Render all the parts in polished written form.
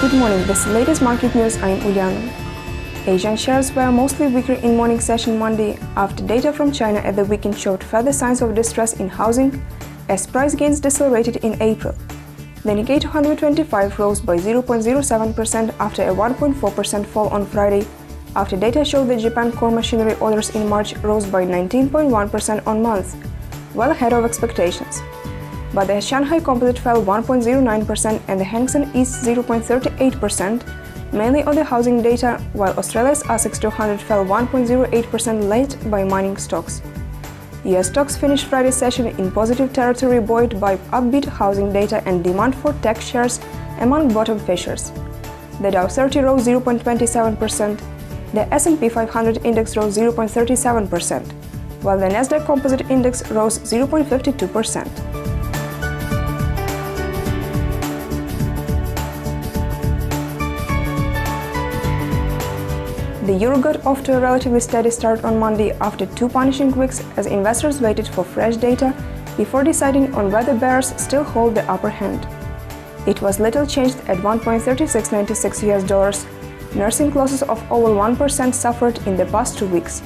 Good morning, this is the latest market news. I'm Uliana. Asian shares were mostly weaker in morning session Monday after data from China at the weekend showed further signs of distress in housing as price gains decelerated in April. The Nikkei 225 rose by 0.07% after a 1.4% fall on Friday, after data showed that Japan core machinery orders in March rose by 19.1% on month, well ahead of expectations. But the Shanghai Composite fell 1.09% and the Hang Seng eased 0.38%, mainly on the housing data, while Australia's ASX 200 fell 1.08% led by mining stocks. US stocks finished Friday's session in positive territory buoyed by upbeat housing data and demand for tech shares among bottom fishers. The Dow 30 rose 0.27%, the S&P 500 index rose 0.37%, while the Nasdaq Composite index rose 0.52%. The euro got off to a relatively steady start on Monday after two punishing weeks as investors waited for fresh data before deciding on whether bears still hold the upper hand. It was little changed at $1.3696. Nursing losses of over 1% suffered in the past 2 weeks.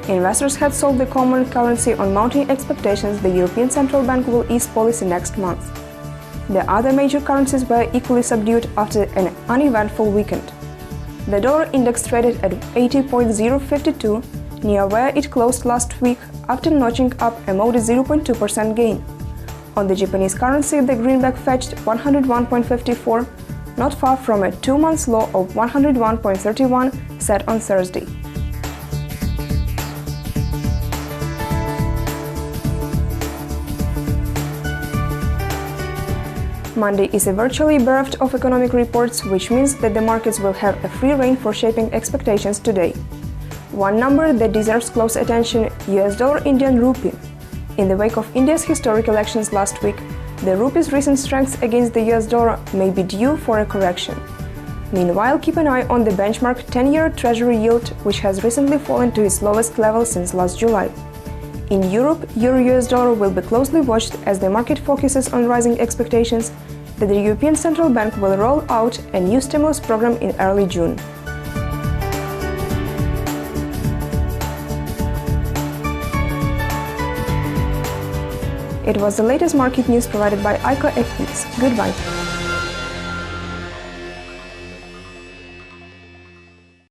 Investors had sold the common currency on mounting expectations the European Central Bank will ease policy next month. The other major currencies were equally subdued after an uneventful weekend. The dollar index traded at 80.052, near where it closed last week after notching up a modest 0.2% gain. On the Japanese currency, the greenback fetched 101.54, not far from a 2-month low of 101.31 set on Thursday. Monday is a virtually bereft of economic reports, which means that the markets will have a free rein for shaping expectations today. One number that deserves close attention: US dollar Indian rupee. In the wake of India's historic elections last week, the rupee's recent strength against the US dollar may be due for a correction. Meanwhile, keep an eye on the benchmark 10-year Treasury yield, which has recently fallen to its lowest level since last July. In Europe, euro-US dollar will be closely watched as the market focuses on rising expectations that the European Central Bank will roll out a new stimulus program in early June. It was the latest market news provided by ICO FX. Goodbye.